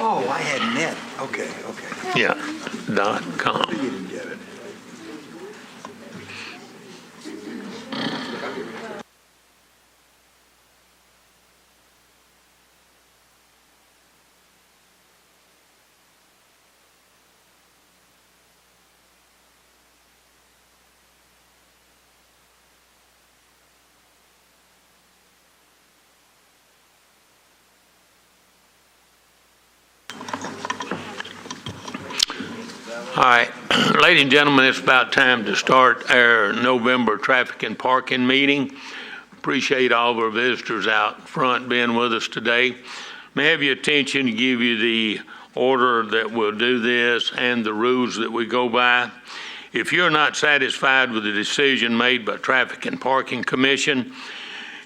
Oh, I had net. Okay. Yeah, .com. You didn't get it. All right, ladies and gentlemen, it's about time to start our November traffic and parking meeting. Appreciate all of our visitors out front being with us today. May I have your attention to give you the order that we'll do this and the rules that we go by. If you're not satisfied with the decision made by Traffic and Parking Commission,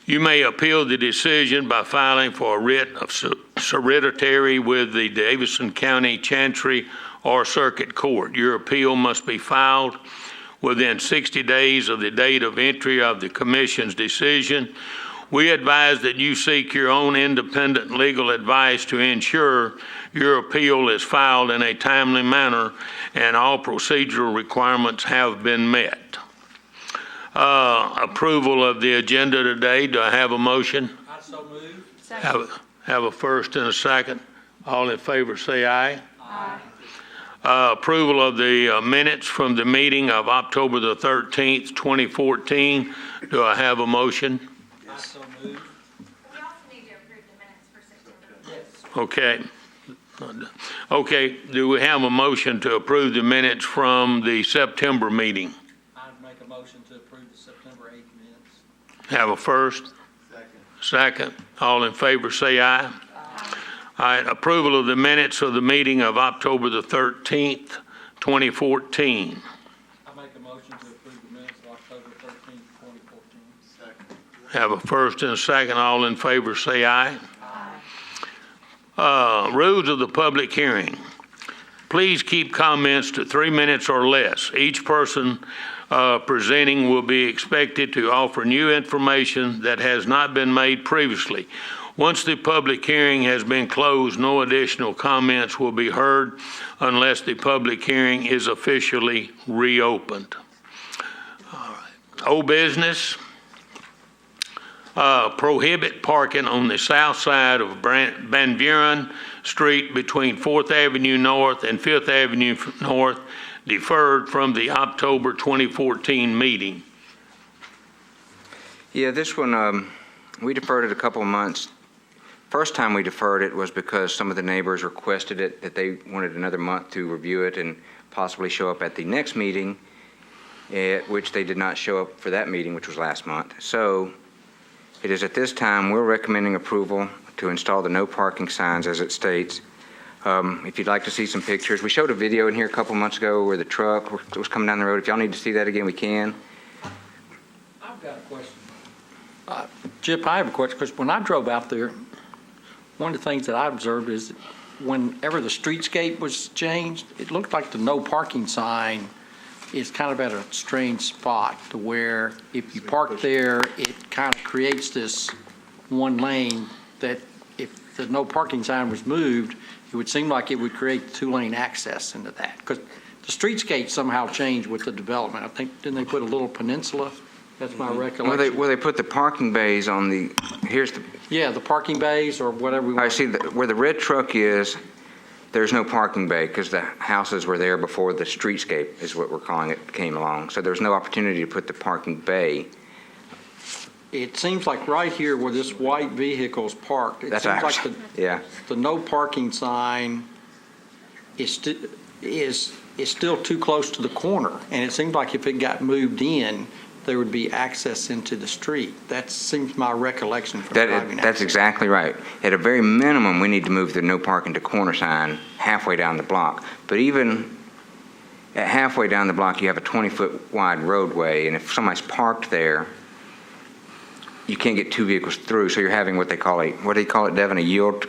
you may appeal the decision by filing for a writ of certiorari with the Davidson County Chancery or Circuit Court. Your appeal must be filed within 60 days of the date of entry of the Commission's decision. We advise that you seek your own independent legal advice to ensure your appeal is filed in a timely manner and all procedural requirements have been met. Approval of the agenda today. Do I have a motion? I so move. Have a first and a second. All in favor say aye. Aye. Approval of the minutes from the meeting of October the 13th, 2014. Do I have a motion? I so move. We also need to approve the minutes for September. Yes. Okay, do we have a motion to approve the minutes from the September meeting? I'd make a motion to approve the September 8th minutes. Have a first? Second. All in favor say aye. All right, approval of the minutes of the meeting of October the 13th, 2014. I make a motion to approve the minutes of October 13th, 2014. Second. Have a first and a second. All in favor say aye. Rules of the public hearing. Please keep comments to 3 minutes or less. Each person presenting will be expected to offer new information that has not been made previously. Once the public hearing has been closed, no additional comments will be heard unless the public hearing is officially reopened. All right. Old business. Prohibit parking on the south side of Van Buren Street between 4th Avenue North and 5th Avenue North, deferred from the October 2014 meeting. Yeah, this one, we deferred it a couple of months. First time we deferred it was because some of the neighbors requested it, that they wanted another month to review it and possibly show up at the next meeting, which they did not show up for that meeting, which was last month. So it is at this time we're recommending approval to install the no parking signs as it states. If you'd like to see some pictures, we showed a video in here a couple months ago where the truck was coming down the road. If y'all need to see that again, we can. I've got a question. Chip, I have a question because when I drove out there, one of the things that I observed is that whenever the streetscape was changed, it looked like the no parking sign is kind of at a strange spot to where if you park there, it kind of creates this one lane that if the no parking sign was moved, it would seem like it would create 2-lane access into that. Because the streetscape somehow changed with the development. I think, didn't they put a little peninsula? That's my recollection. Well, they put the parking bays on the, here's the. Yeah, the parking bays or whatever we want. I see where the red truck is, there's no parking bay because the houses were there before the streetscape is what we're calling it came along. So there's no opportunity to put the parking bay. It seems like right here where this white vehicle is parked, it That's seems ours. like Yeah. the no parking sign is still too close to the corner. And it seems like if it got moved in, there would be access into the street. That seems my recollection from driving That's exactly right. At a very minimum, we need to move the no parking to corner sign halfway down the block. But even at halfway down the block, you have a 20-foot wide roadway, and if somebody's parked there, you can't get two vehicles through, so you're having what do you call it, Devin, a yield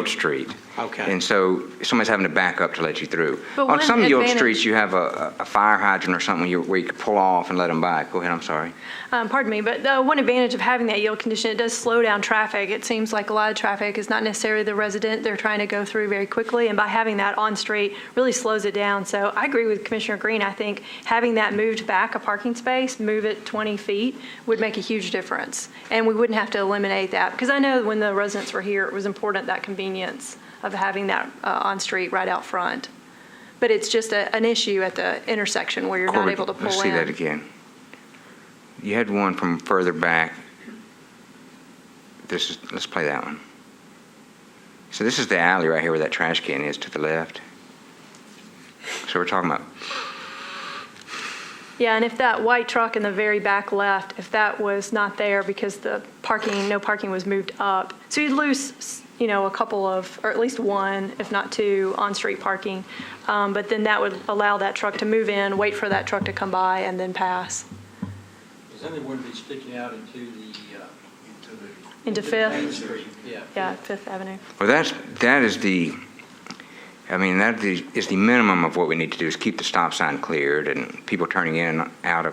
street. Okay. And so somebody's having to back up to let you through. But On one some of the old advantage- streets, you have a fire hydrant or something where you can pull off and let them by. Go ahead, I'm sorry. Pardon me, but the one advantage of having that yield condition, it does slow down traffic. It seems like a lot of traffic is not necessarily the resident they're trying to go through very quickly, and by having that on street really slows it down. So I agree with Commissioner Green. I think having that moved back a parking space, move it 20 feet, would make a huge difference. And we wouldn't have to eliminate that, because I know when the residents were here, it was important, that convenience of having that on street right out front. But it's just an issue at the intersection where you're not Corbett, able to pull in. let's see that again. You had one from further back. Let's play that one. So this is the alley right here where that trash can is to the left. So we're talking about, Yeah, and if that white truck in the very back left, if that was not there because the parking, no parking was moved up, so you'd lose, a couple of, or at least one, if not two, on-street parking. But then that would allow that truck to move in, wait for that truck to come by, and then pass. Because then they wouldn't be sticking out into Into Main Fifth, Street. yeah, Fifth Avenue. well, that is the minimum of what we need to do is keep the stop sign cleared and people turning in and out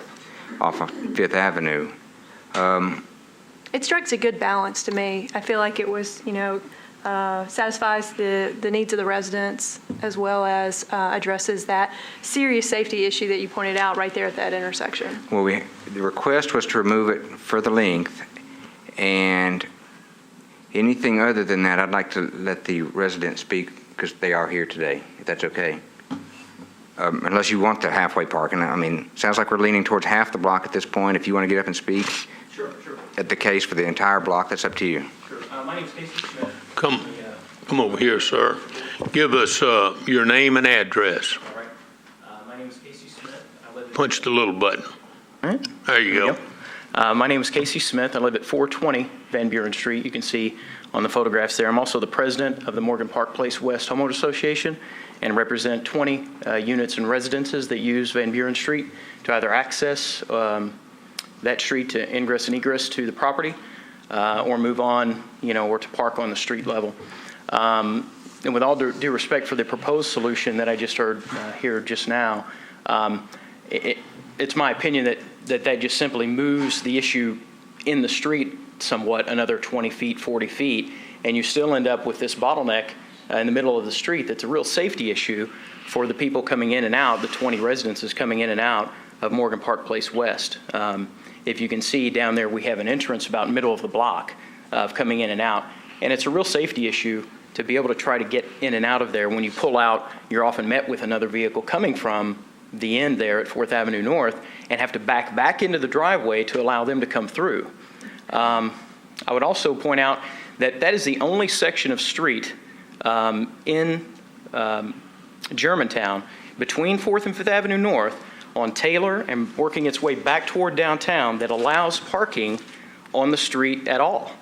off of Fifth Avenue. It strikes a good balance to me. I feel like it was, satisfies the needs of the residents as well as addresses that serious safety issue that you pointed out right there at that intersection. Well, the request was to remove it for the length, and anything other than that, I'd like to let the residents speak because they are here today, if that's okay. Unless you want the halfway parking. Sounds like we're leaning towards half the block at this point. If you want to get up and speak Sure. at the case for the entire block, that's up to you. Sure. My name's Casey Smith. Come over here, sir. Give us your name and address. All right. My name is Casey Smith. I live at Punch the little button. All right. There you go. My name is Casey Smith. I live at 420 Van Buren Street. You can see on the photographs there. I'm also the president of the Morgan Park Place West Homeowners Association and represent 20 units and residences that use Van Buren Street to either access that street to ingress and egress to the property or move on, or to park on the street level. And with all due respect for the proposed solution that I just heard here just now, it's my opinion that just simply moves the issue in the street somewhat, another 20 feet, 40 feet, and you still end up with this bottleneck in the middle of the street that's a real safety issue for the people coming in and out, the 20 residences coming in and out of Morgan Park Place West. If you can see down there, we have an entrance about middle of the block of coming in and out, and it's a real safety issue to be able to try to get in and out of there. When you pull out, you're often met with another vehicle coming from the end there at 4th Avenue North and have to back into the driveway to allow them to come through. I would also point out that is the only section of street in Germantown between 4th and 5th Avenue North on Taylor and working its way back toward downtown that allows parking on the street at all.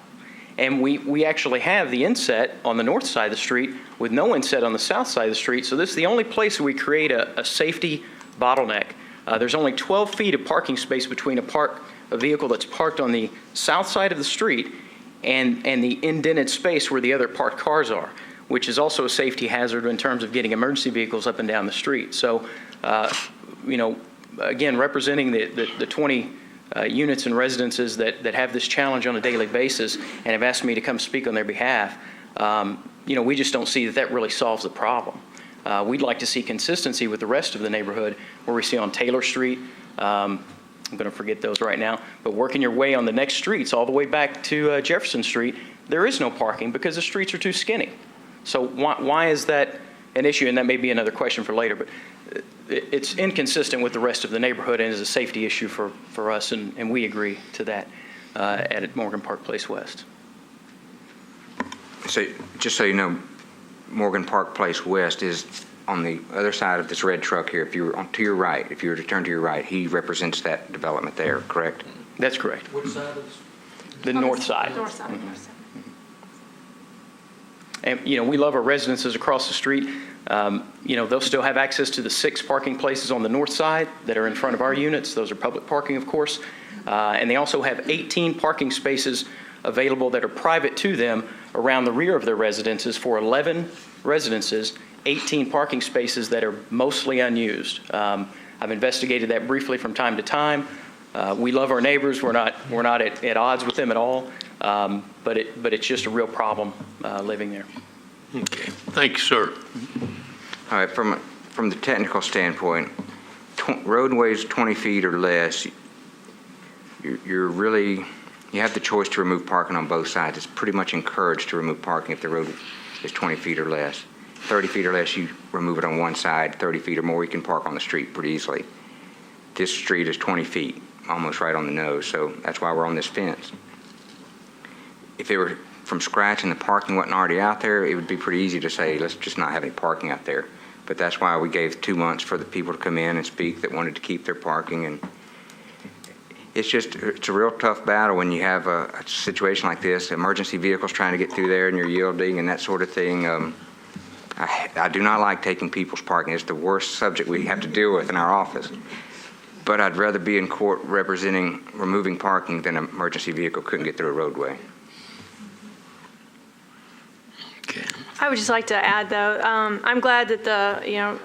And we actually have the inset on the north side of the street with no inset on the south side of the street. So this is the only place where we create a safety bottleneck. There's only 12 feet of parking space between a vehicle that's parked on the south side of the street and the indented space where the other parked cars are, which is also a safety hazard in terms of getting emergency vehicles up and down the street. So, again, representing the 20 units and residences that have this challenge on a daily basis and have asked me to come speak on their behalf, we just don't see that really solves the problem. We'd like to see consistency with the rest of the neighborhood where we see on Taylor Street, I'm going to forget those right now, but working your way on the next streets all the way back to Jefferson Street, there is no parking because the streets are too skinny. So why is that an issue? And that may be another question for later, but it's inconsistent with the rest of the neighborhood and is a safety issue for us, and we agree to that at Morgan Park Place West. So just so you know, Morgan Park Place West is on the other side of this red truck here. If you were to your right, if you were to turn to your right, he represents that development there, correct? That's correct. Which side of The north side. North side. And, we love our residences across the street. They'll still have access to the 6 parking places on the north side that are in front of our units. Those are public parking, of course. And they also have 18 parking spaces available that are private to them around the rear of their residences for 11 residences, 18 parking spaces that are mostly unused. I've investigated that briefly from time to time. We love our neighbors. We're not at odds with them at all. But it's just a real problem living there. Okay, thank you, sir. All right, from the technical standpoint, roadways 20 feet or less, you have the choice to remove parking on both sides. It's pretty much encouraged to remove parking if the road is 20 feet or less. 30 feet or less, you remove it on one side. 30 feet or more, you can park on the street pretty easily. This street is 20 feet, almost right on the nose, so that's why we're on this fence. If it were from scratch and the parking wasn't already out there, it would be pretty easy to say, let's just not have any parking out there. But that's why we gave 2 months for the people to come in and speak that wanted to keep their parking. And it's a real tough battle when you have a situation like this, emergency vehicles trying to get through there and you're yielding and that sort of thing. I do not like taking people's parking. It's the worst subject we have to deal with in our office. But I'd rather be in court representing removing parking than an emergency vehicle couldn't get through a roadway. Okay. I would just like to add, though, I'm glad that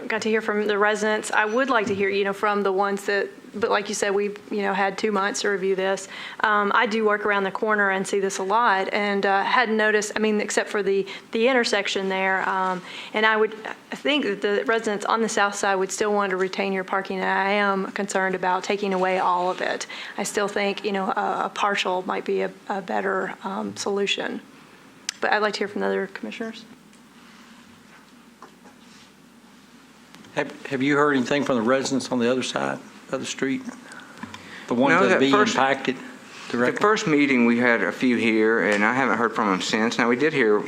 got to hear from the residents. I would like to hear, from the ones that, but like you said, we've, had 2 months to review this. I do work around the corner and see this a lot, and hadn't noticed, except for the intersection there. And I think that the residents on the south side would still want to retain your parking, and I am concerned about taking away all of it. I still think, a partial might be a better solution. But I'd like to hear from the other commissioners. Have you heard anything from the residents on the other side of the street? The ones No, that are being first- impacted directly? The first meeting, we had a few here, and I haven't heard from them since. Now, we did hear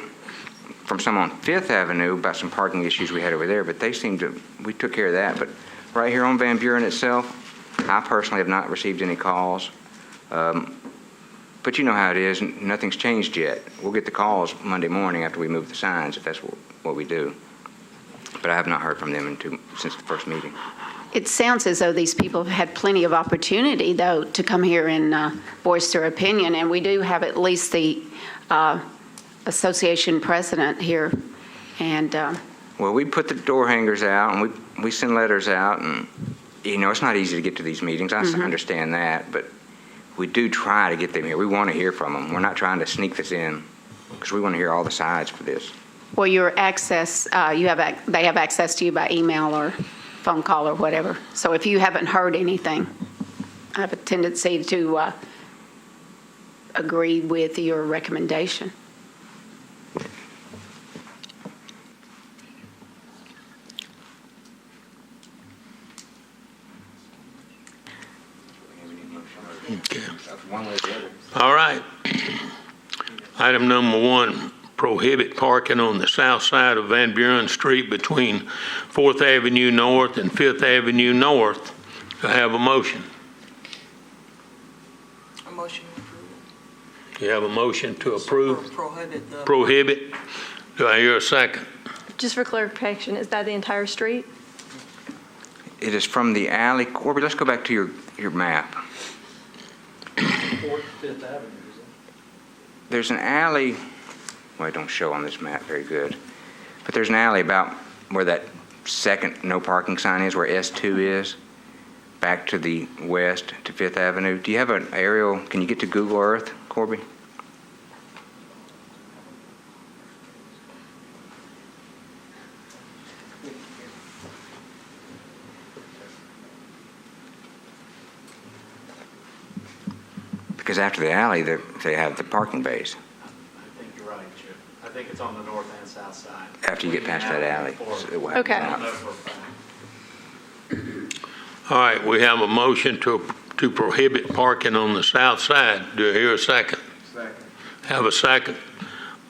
from some on Fifth Avenue about some parking issues we had over there, but we took care of that. But right here on Van Buren itself, I personally have not received any calls. But you know how it is, nothing's changed yet. We'll get the calls Monday morning after we move the signs, if that's what we do. But I have not heard from them since the first meeting. It sounds as though these people have had plenty of opportunity, though, to come here and voice their opinion, and we do have at least the association president here. And Well, we put the door hangers out, and we send letters out, and, it's not easy to get to these meetings. I understand that, but we do try to get them here. We want to hear from them. We're not trying to sneak this in, because we want to hear all the sides for this. well, your access, they have access to you by email or phone call or whatever. So if you haven't heard anything, I have a tendency to agree with your recommendation. Okay. All right. Item number 1, prohibit parking on the south side of Van Buren Street between 4th Avenue North and 5th Avenue North. Do I have a motion? A motion to approve. You have a motion to approve? Prohibit the. Prohibit. Do I hear a second? Just for clarification, is that the entire street? It is from the alley. Corby, let's go back to your map. 4th, 5th Avenue, is it? There's an alley, well, I don't show on this map very good, but there's an alley about where that second no parking sign is, where S2 is, back to the west to 5th Avenue. Do you have an aerial, can you get to Google Earth, Corby? Because after the alley, they have the parking bays. I think you're right, Chip. I think it's on the north and south side. After you get past that alley. So it will have- Okay. I don't know for a fact. All right, we have a motion to prohibit parking on the south side. Do I hear a second? Second. Have a second.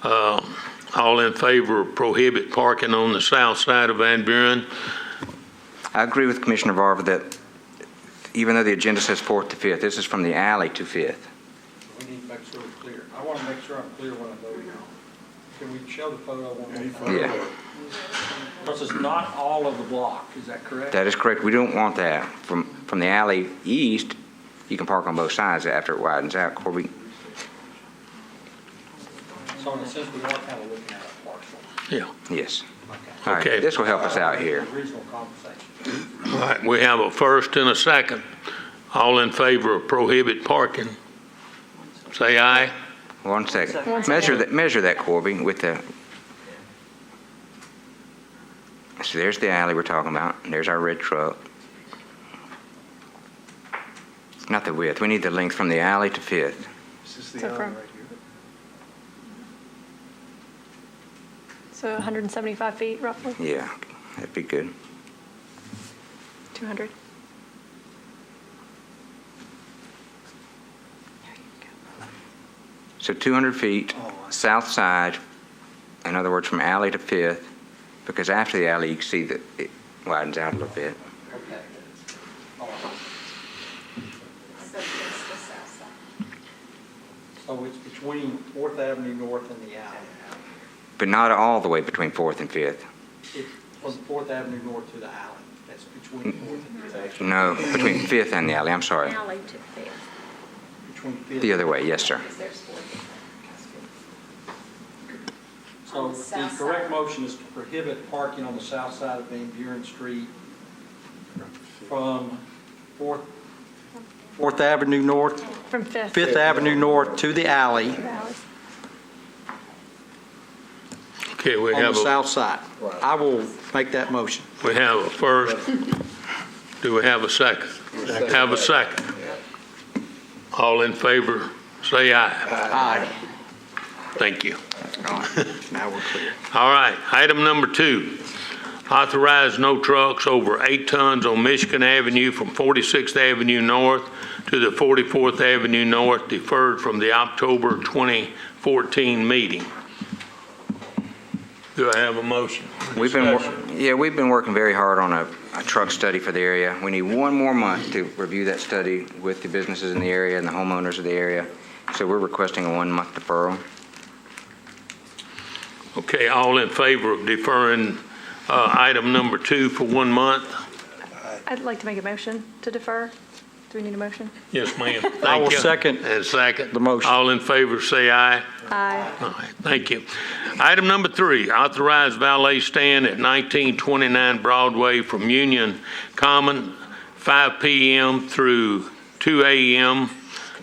All in favor of prohibit parking on the south side of Van Buren? I agree with Commissioner Varva that even though the agenda says 4th to 5th, this is from the alley to 5th. We need to make sure it's clear. I want to make sure I'm clear when I'm voting on. Can we show the photo one more time? Yeah, Because it's not all of the block, is that correct? that is correct. We don't want that. From the alley east, you can park on both sides after it widens out. Corby? So in a sense, we are kind of looking at a parcel. Yeah. Yes. All right, Okay. this will help us out here. Regional conversation. All right, we have a first and a second. All in favor of prohibit parking, say aye. 1 second. One second. Measure that, Corby, with the, so there's the alley we're talking about. There's our red truck. Not the width. We need the length from the alley to Fifth. Is this the So alley from- right here? So 175 feet roughly, Yeah, that'd be good. 200. So 200 feet, Oh, I see. south side, in other words, from alley to Fifth, because after the alley, you can see that it widens out a little bit. Okay. So it's between Fourth Avenue North and the alley. But not all the way between Fourth and Fifth. It's from Fourth Avenue North to the alley. That's between Fourth and Fifth. No, between Fifth and the alley, I'm sorry. Alley to Fifth. Between Fifth. The other way, yes, sir. So the correct motion is to prohibit parking on the south side of Van Buren Street from Fourth Avenue North, From Fifth. Fifth Avenue North to the alley Okay, we on the have south side. I will make that motion. we have a first. Do we have a second? Have a second. All in favor, say aye. Aye. Thank you. Now we're clear. All right, item number 2, authorize no trucks over 8 tons on Michigan Avenue from 46th Avenue North to the 44th Avenue North, deferred from the October 2014 meeting. Do I have a motion? We've been, Discussion. we've been working very hard on a truck study for the area. We need 1 more month to review that study with the businesses in the area and the homeowners of the area. So we're requesting a 1-month deferral. Okay, all in favor of deferring item number 2 for 1 month? I'd like to make a motion to defer. Do we need a motion? Yes, ma'am. Thank I will you. second And second. the motion. All in favor, say aye. Aye. All right, thank you. Item number 3, authorize valet stand at 1929 Broadway from Union Common, 5 p.m. through 2 a.m.,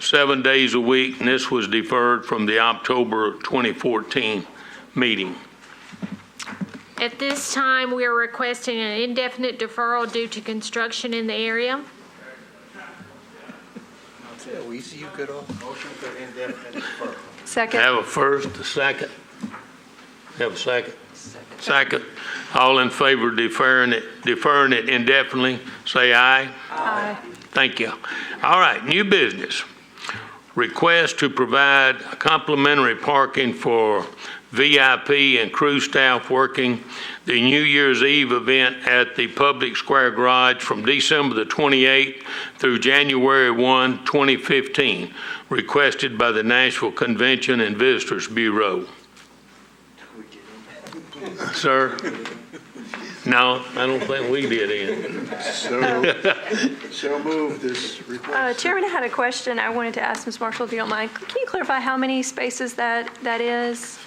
7 days a week, and this was deferred from the October 2014 meeting. At this time, we are requesting an indefinite deferral due to construction in the area. See how easy you get off? Motion for indefinite deferral. Second. Have a first, a second? Have a second? Second. All in favor of deferring it indefinitely, say aye. Aye. Thank you. All right, new business. Request to provide complimentary parking for VIP and crew staff working the New Year's Eve event at the Public Square Garage from December the 28th through January 1, 2015, requested by the Nashville Convention and Visitors Bureau. Sir? No, I don't think we did it. So move this request. Chairman, I had a question I wanted to ask Ms. Marshall, if you don't mind. Can you clarify how many spaces that is?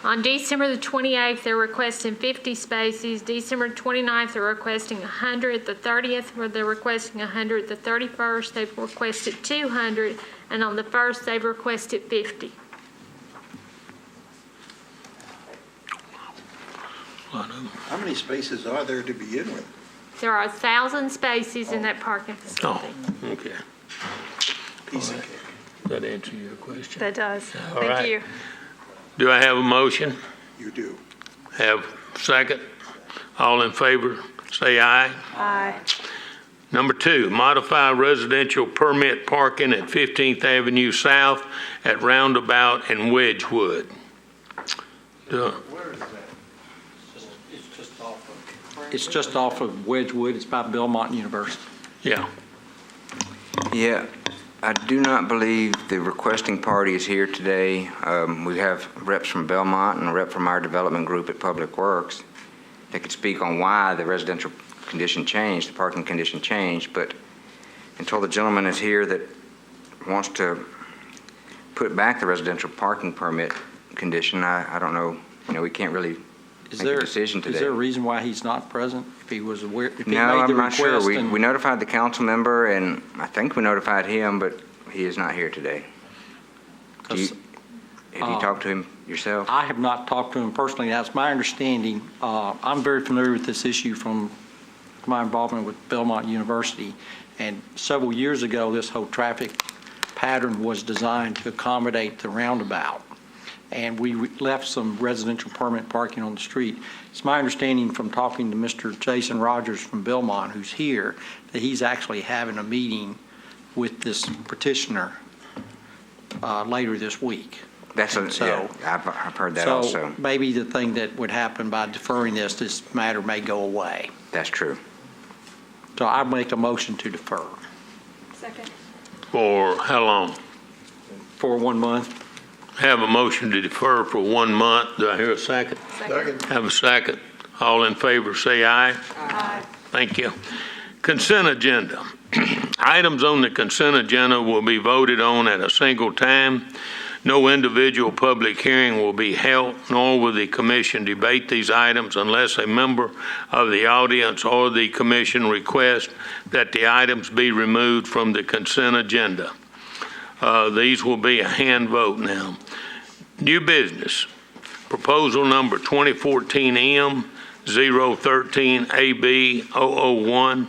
On December the 28th, they're requesting 50 spaces. December 29th, they're requesting 100. The 30th, they're requesting 100. The 31st, they've requested 200. And on the 1st, they've requested 50. How many spaces are there to begin with? There are 1,000 spaces in that parking facility. Oh, okay. Piece of cake. Does that answer your question? That does. All right. Thank you. Do I have a motion? You do. Have second? All in favor, say aye. Aye. Number 2, modify residential permit parking at 15th Avenue South at Roundabout and Wedgewood. It's just off of Wedgewood. It's by Belmont University. Yeah, Yeah, I do not believe the requesting party is here today. We have reps from Belmont and a rep from our development group at Public Works that could speak on why the residential condition changed, the parking condition changed, but until the gentleman is here that wants to put back the residential parking permit, condition. I don't know, we can't really Is make there, a decision today. is there a reason why he's not present? If he was aware, if he No, made the I'm not sure. request We and- notified the council member, and I think we notified him, but he is not here today. Have you talked to him yourself? I have not talked to him personally. That's my understanding. I'm very familiar with this issue from my involvement with Belmont University. And several years ago, this whole traffic pattern was designed to accommodate the roundabout. And we left some residential permanent parking on the street. It's my understanding from talking to Mr. Jason Rogers from Belmont, who's here, that he's actually having a meeting with this petitioner later this week. Yeah, I've heard that also. So maybe the thing that would happen by deferring this matter may go away. That's true. So I make a motion to defer Second. For how long? for 1 month. Have a motion to defer for 1 month. Do I hear a second? Second. Have a second. All in favor, say aye. Aye. Thank you. Consent agenda. Items on the consent agenda will be voted on at a single time. No individual public hearing will be held, nor will the commission debate these items unless a member of the audience or the commission requests that the items be removed from the consent agenda. These will be a hand vote now. New business. Proposal number 2014M013AB001.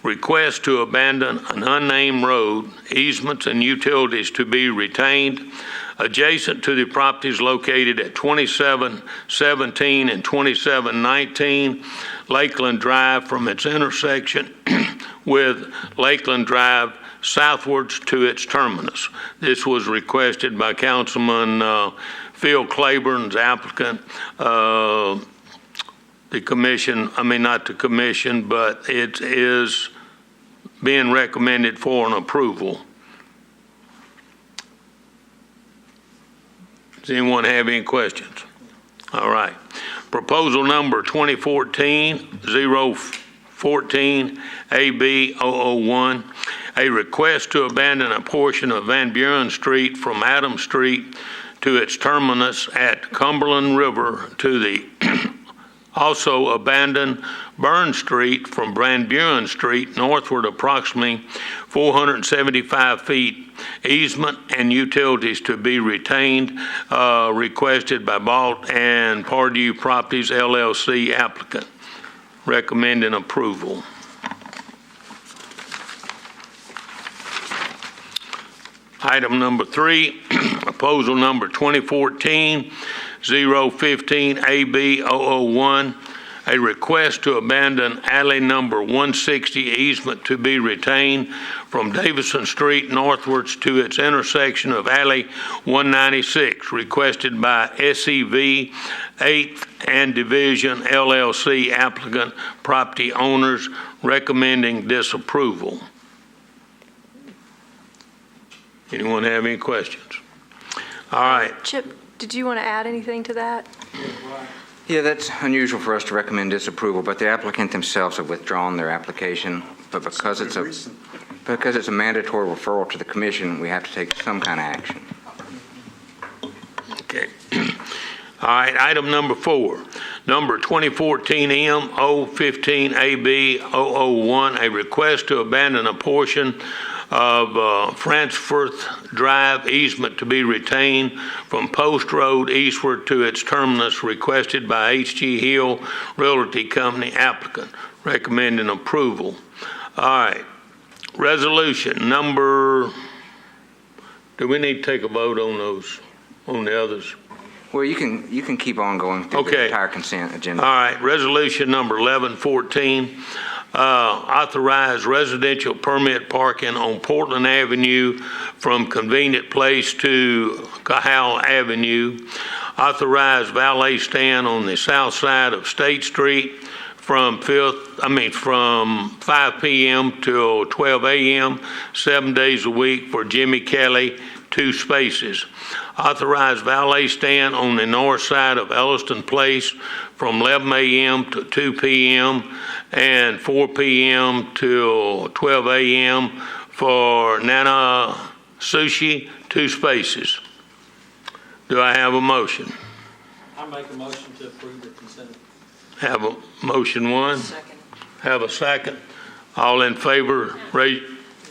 Request to abandon an unnamed road, easements and utilities to be retained adjacent to the properties located at 2717 and 2719 Lakeland Drive from its intersection with Lakeland Drive southwards to its terminus. This was requested by Councilman Phil Claiborne's applicant. The commission, not the commission, but it is being recommended for an approval. Does anyone have any questions? All right. Proposal number 2014-014-AB001, a request to abandon a portion of Van Buren Street from Adams Street to its terminus at Cumberland River to the also abandon Burn Street from Van Buren Street northward approximately 475 feet. Easement and utilities to be retained, requested by Balt and Pardue Properties LLC applicant. Recommending approval. Item number 3, proposal number 2014-015-AB001, a request to abandon alley number 160 easement to be retained from Davison Street northwards to its intersection of alley 196, requested by SEV 8th and Division LLC applicant, property owners, recommending disapproval. Anyone have any questions? All right. Chip, did you want to add anything to that? Yeah, that's unusual for us to recommend disapproval, but the applicant themselves have withdrawn their application. But because it's a mandatory referral to the commission, we have to take some kind of action. Okay. All right, item number 4, number 2014-M015-AB001, a request to abandon a portion of Fransforth Drive easement to be retained from Post Road eastward to its terminus, requested by H.G. Hill Realty Company applicant, recommending approval. All right, resolution number, do we need to take a vote on those, on the others? Well, you can keep on going through the entire consent agenda. All right, resolution number 1114, authorize residential permit parking on Portland Avenue from Convenient Place to Cahal Avenue. Authorize valet stand on the south side of State Street from 5 p.m. till 12 a.m., 7 days a week for Jimmy Kelly, 2 spaces. Authorize valet stand on the north side of Elliston Place from 11 a.m. to 2 p.m. and 4 p.m. till 12 a.m. for Nana Sushi, 2 spaces. Do I have a motion? I make a motion to approve the consent. Have a motion one? Second. Have a second? All in favor, raise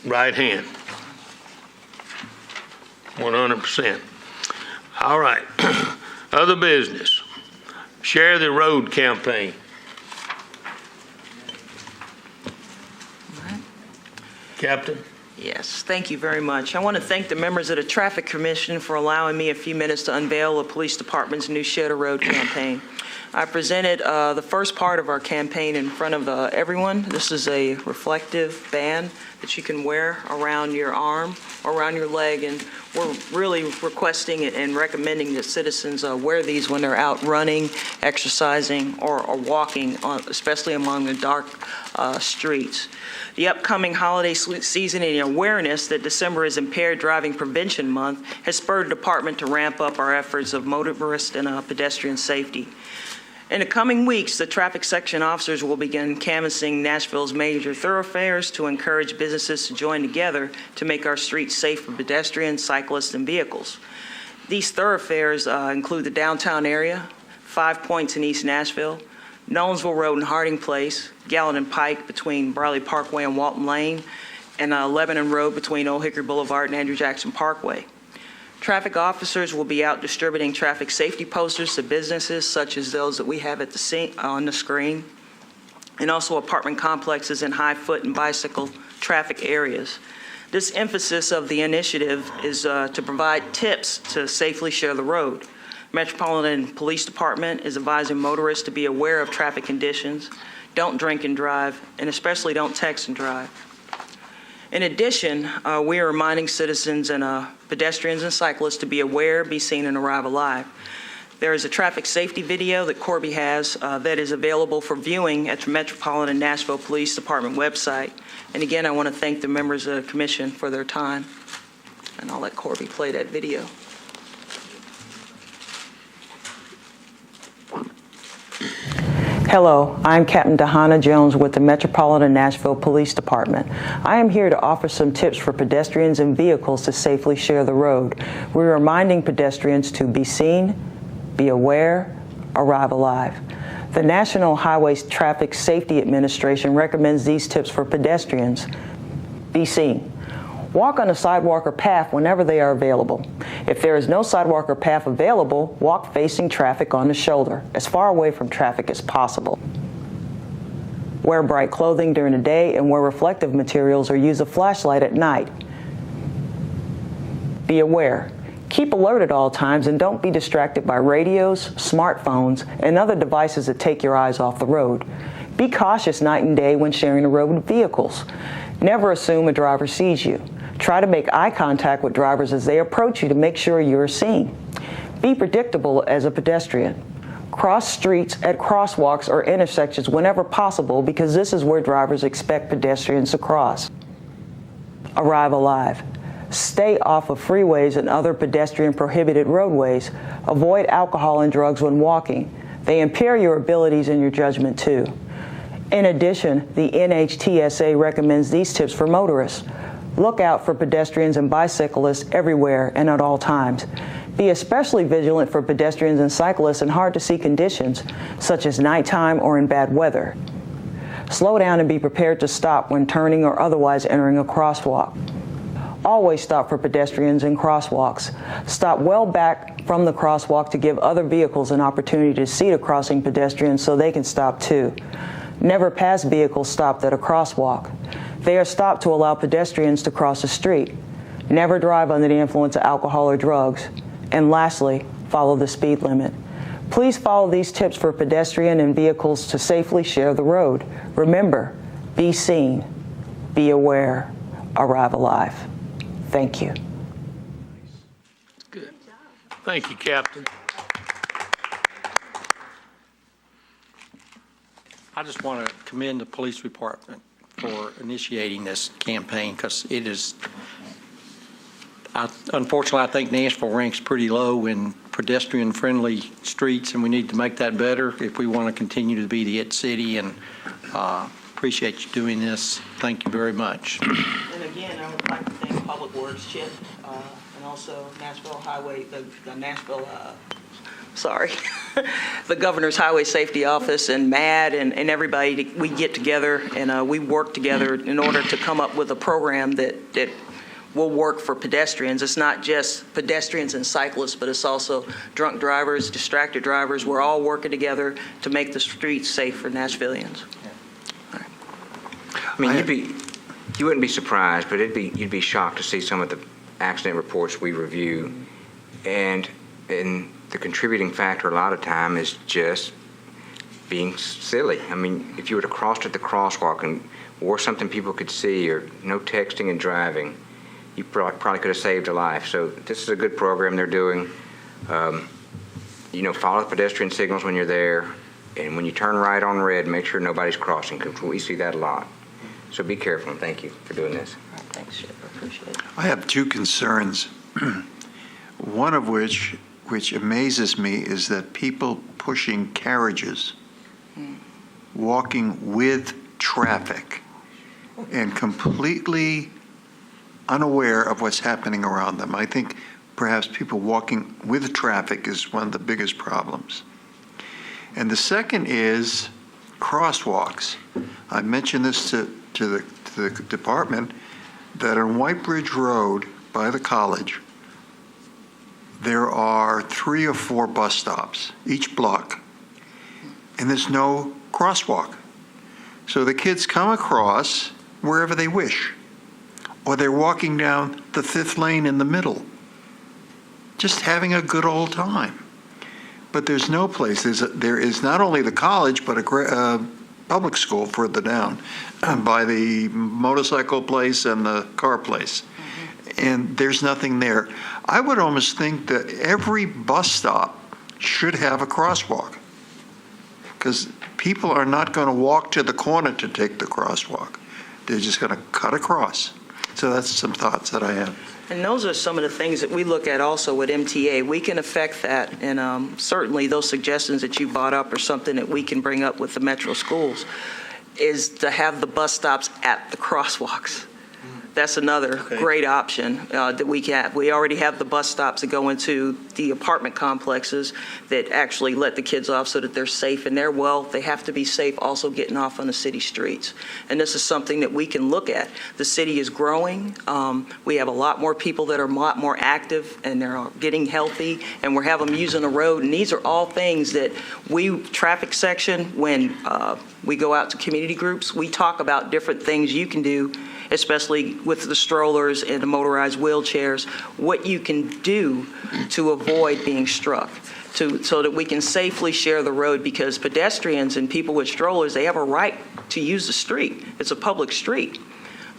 right hand. 100%. All right. Other business. Share the road campaign. Captain? Yes, thank you very much. I want to thank the members of the Traffic Commission for allowing me a few minutes to unveil the police department's new Share the Road campaign. I presented the first part of our campaign in front of everyone. This is a reflective band that you can wear around your arm or around your leg, and we're really requesting and recommending that citizens wear these when they're out running, exercising, or walking, especially among the dark streets. The upcoming holiday season and awareness that December is Impaired Driving Prevention Month has spurred the department to ramp up our efforts of motorist and pedestrian safety. In the coming weeks, the traffic section officers will begin canvassing Nashville's major thoroughfares to encourage businesses to join together to make our streets safe for pedestrians, cyclists, and vehicles. These thoroughfares include the downtown area, 5 points in East Nashville, Nolensville Road and Harding Place, Gallatin Pike between Barley Parkway and Walton Lane, and Lebanon Road between Old Hickory Boulevard and Andrew Jackson Parkway. Traffic officers will be out distributing traffic safety posters to businesses such as those that we have at on the screen, and also apartment complexes in high foot and bicycle traffic areas. This emphasis of the initiative is to provide tips to safely share the road. Metropolitan Police Department is advising motorists to be aware of traffic conditions, don't drink and drive, and especially don't text and drive. In addition, we are reminding citizens and pedestrians and cyclists to be aware, be seen, and arrive alive. There is a traffic safety video that Corby has that is available for viewing at the Metropolitan Nashville Police Department website. And again, I want to thank the members of the commission for their time. And I'll let Corby play that video. Hello, I'm Captain Dahana Jones with the Metropolitan Nashville Police Department. I am here to offer some tips for pedestrians and vehicles to safely share the road. We're reminding pedestrians to be seen, be aware, arrive alive. The National Highway Traffic Safety Administration recommends these tips for pedestrians. Be seen. Walk on a sidewalk or path whenever they are available. If there is no sidewalk or path available, walk facing traffic on the shoulder, as far away from traffic as possible. Wear bright clothing during the day and wear reflective materials or use a flashlight at night. Be aware. Keep alert at all times and don't be distracted by radios, smartphones, and other devices that take your eyes off the road. Be cautious night and day when sharing the road with vehicles. Never assume a driver sees you. Try to make eye contact with drivers as they approach you to make sure you're seen. Be predictable as a pedestrian. Cross streets at crosswalks or intersections whenever possible because this is where drivers expect pedestrians to cross. Arrive alive. Stay off of freeways and other pedestrian prohibited roadways. Avoid alcohol and drugs when walking. They impair your abilities and your judgment too. In addition, the NHTSA recommends these tips for motorists. Look out for pedestrians and bicyclists everywhere and at all times. Be especially vigilant for pedestrians and cyclists in hard-to-see conditions, such as nighttime or in bad weather. Slow down and be prepared to stop when turning or otherwise entering a crosswalk. Always stop for pedestrians in crosswalks. Stop well back from the crosswalk to give other vehicles an opportunity to see the crossing pedestrians so they can stop too. Never pass vehicles stopped at a crosswalk. They are stopped to allow pedestrians to cross the street. Never drive under the influence of alcohol or drugs. And lastly, follow the speed limit. Please follow these tips for pedestrian and vehicles to safely share the road. Remember, be seen, be aware, arrive alive. Thank you. Good. Thank you, Captain. I just want to commend the police department for initiating this campaign because it is, unfortunately, I think Nashville ranks pretty low in pedestrian-friendly streets, and we need to make that better if we want to continue to be the it city, and appreciate you doing this. Thank you very much. And again, I would like to thank Public Works Works, Chip, and also Nashville Highway, the Nashville, the Governor's Highway Safety Office, and MAD, and everybody, we get together and we work together in order to come up with a program that will work for pedestrians. It's not just pedestrians and cyclists, but it's also drunk drivers, distracted drivers. We're all working together to make the streets safe for Nashvillians. I mean, you wouldn't be surprised, but you'd be shocked to see some of the accident reports we review, and the contributing factor a lot of time is just being silly. I mean, if you would have crossed at the crosswalk and wore something people could see, or no texting and driving, you probably could have saved a life. So this is a good program they're doing. Follow the pedestrian signals when you're there, and when you turn right on red, make sure nobody's crossing, because we see that a lot. So be careful, and thank you for doing this. Thanks, Chip. I appreciate it. I have two concerns. One of which amazes me, is that people pushing carriages, walking with traffic, and completely unaware of what's happening around them. I think perhaps people walking with traffic is one of the biggest problems. And the second is crosswalks. I mentioned this to the department, that on White Bridge Road by the college, there are 3 or 4 bus stops each block, and there's no crosswalk. So the kids come across wherever they wish, or they're walking down the 5th lane in the middle, just having a good old time. But there's no place. There is not only the college, but a public school further down by the motorcycle place and the car place. And there's nothing there. I would almost think that every bus stop should have a crosswalk, because people are not going to walk to the corner to take the crosswalk. They're just going to cut across. So that's some thoughts that I have. And those are some of the things that we look at also with MTA. We can affect that, and certainly those suggestions that you brought up are something that we can bring up with the metro schools, is to have the bus stops at the crosswalks. That's another great option that we can have. We already have the bus stops that go into the apartment complexes that actually let the kids off so that they're safe in there. Well, they have to be safe also getting off on the city streets. And this is something that we can look at. The city is growing. We have a lot more people that are a lot more active, and they're getting healthy, and we're having them using the road. And these are all things that traffic section, when we go out to community groups, we talk about different things you can do, especially with the strollers and the motorized wheelchairs, what you can do to avoid being struck, so that we can safely share the road, because pedestrians and people with strollers, they have a right to use the street. It's a public street.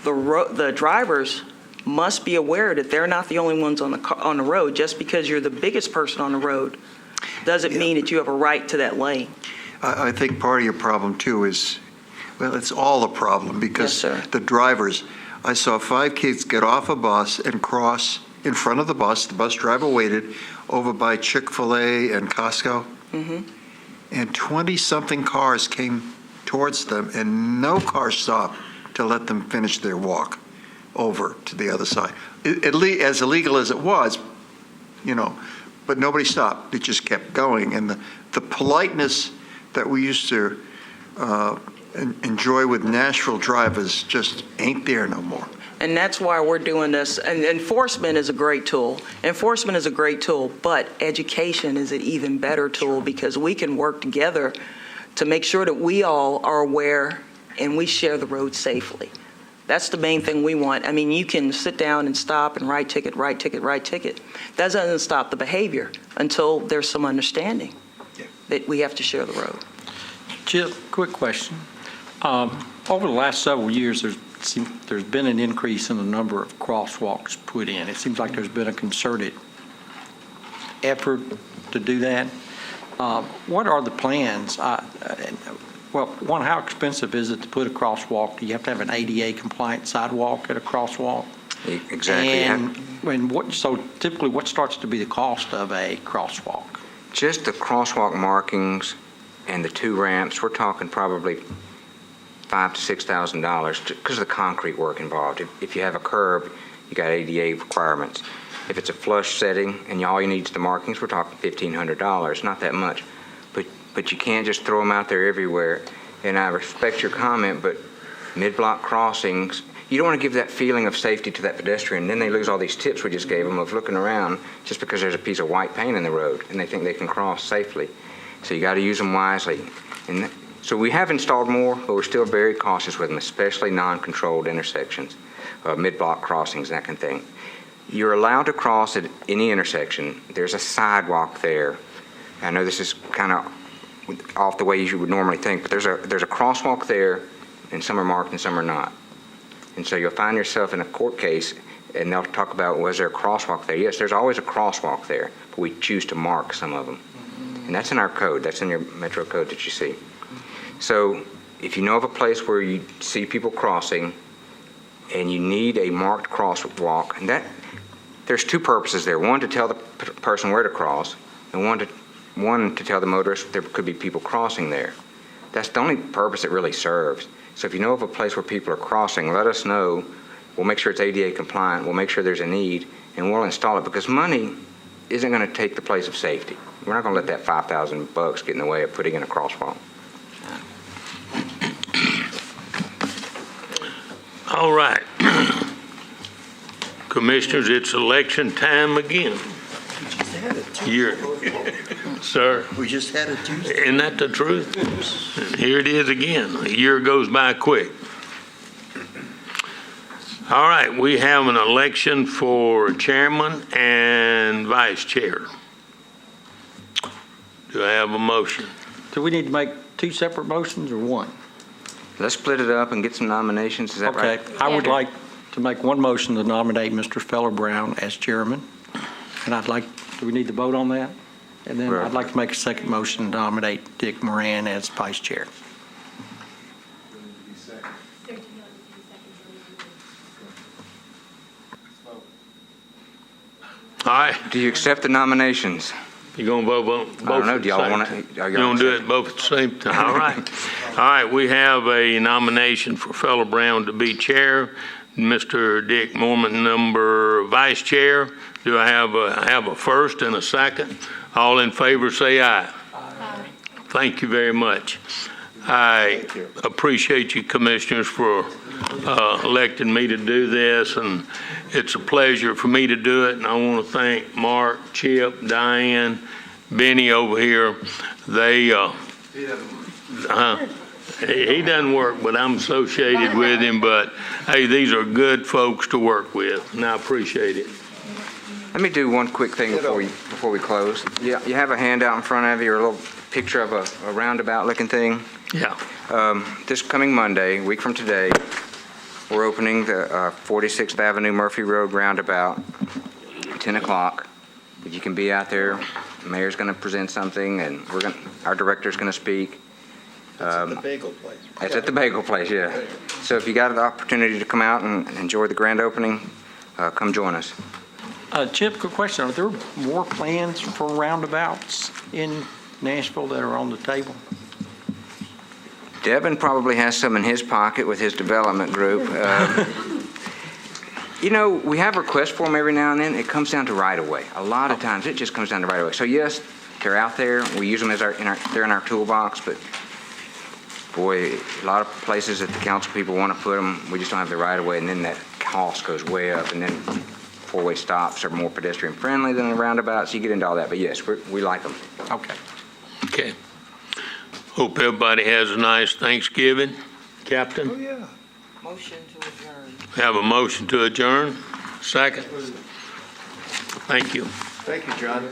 The drivers must be aware that they're not the only ones on the road. Just because you're the biggest person on the road doesn't mean that you have a right to that lane. I think part of your problem, too, is, well, it's all a problem, because the drivers, I saw 5 kids get off a bus and cross in front of the bus driver waited, over by Chick-fil-A and Costco, and 20-something cars came towards them, and no car stopped to let them finish their walk over to the other side. As illegal as it was, but nobody stopped. It just kept going, and the politeness that we used to enjoy with Nashville drivers just ain't there no more. And that's why we're doing this. And enforcement is a great tool. Enforcement is a great tool, but education is an even better tool, because we can work together to make sure that we all are aware and we share the road safely. That's the main thing we want. I mean, you can sit down and stop and write ticket. That doesn't stop the behavior until there's some understanding that we have to share the road. Chip, quick question. Over the last several years, there's been an increase in the number of crosswalks put in. It seems like there's been a concerted effort to do that. What are the plans? Well, one, how expensive is it to put a crosswalk? Do you have to have an ADA compliant sidewalk at a crosswalk? Exactly. So typically, what starts to be the cost of a crosswalk? Just the crosswalk markings and the 2 ramps, we're talking probably $5,000 to $6,000 because of the concrete work involved. If you have a curb, you got ADA requirements. If it's a flush setting and all you need is the markings, we're talking $1,500, not that much. But you can't just throw them out there everywhere. And I respect your comment, but mid-block crossings, you don't want to give that feeling of safety to that pedestrian. Then they lose all these tips we just gave them of looking around just because there's a piece of white paint in the road and they think they can cross safely. So you got to use them wisely. And so we have installed more, but we're still very cautious with them, especially non-controlled intersections, mid-block crossings, that kind of thing. You're allowed to cross at any intersection. There's a sidewalk there. I know this is kind of off the way you would normally think, but there's a crosswalk there, and some are marked and some are not. And so you'll find yourself in a court case, and they'll talk about, was there a crosswalk there? Yes, there's always a crosswalk there, but we choose to mark some of them. And that's in our code. That's in your Metro code that you see. So if you know of a place where you see people crossing, and you need a marked crosswalk, and there's two purposes there. One, to tell the person where to cross, and one to tell the motorist there could be people crossing there. That's the only purpose it really serves. So if you know of a place where people are crossing, let us know. We'll make sure it's ADA compliant. We'll make sure there's a need, and we'll install it, because money isn't going to take the place of safety. We're not going to let that $5,000 get in the way of putting in a crosswalk. All right. Commissioners, it's election time again. We just had it Tuesday. Sir? We just had it Tuesday. Isn't that the truth? And here it is again. A year goes by quick. All right, we have an election for chairman and vice chair. Do I have a motion? Do we need to make two separate motions or one? Let's split it up and get some nominations. Is that right? Okay, I would like to make one motion to nominate Mr. Feller Brown as chairman. And do we need to vote on that? And then Right. I'd like to make a second motion to nominate Dick Moran as vice chair. All right, Do you accept the nominations? you gonna vote both I don't know. at Do the y'all same want time? to? You gonna do it both at the same time? All right. All right, we have a nomination for Feller Brown to be chair, Mr. Dick Mormon, number vice chair. Do I have a first and a second? All in favor, say aye. Aye. Thank you very much. I appreciate you, commissioners, for electing me to do this, and it's a pleasure for me to do it. And I want to thank Mark, Chip, Diane, Benny over here. They he doesn't work, but I'm associated with him. But hey, these are good folks to work with, and I appreciate it. Let me do one quick thing before we close. You have a handout in front of you, or a little picture of a roundabout looking thing. Yeah. This coming Monday, a week from today, we're opening the 46th Avenue Murphy Road roundabout, 10 o'clock. If you can be out there, the mayor's going to present something, and our director's going to speak. It's at the bagel place. It's at the bagel place, yeah. So if you got the opportunity to come out and enjoy the grand opening, come join us. Chip, quick question. Are there more plans for roundabouts in Nashville that are on the table? Devin probably has some in his pocket with his development group. We have requests for them every now and then. It comes down to right-of-way. A lot of times, it just comes down to right-of-way. So yes, they're out there. We use them they're in our toolbox. But boy, a lot of places that the council people want to put them, we just don't have the right-of-way, and then that cost goes way up. And then four-way stops are more pedestrian-friendly than the roundabouts. You get into all that. But yes, we like them. Okay. Okay. Hope everybody has a nice Thanksgiving. Captain? Oh, yeah. Motion to adjourn. Have a motion to adjourn. Second. Thank you. Thank you, John.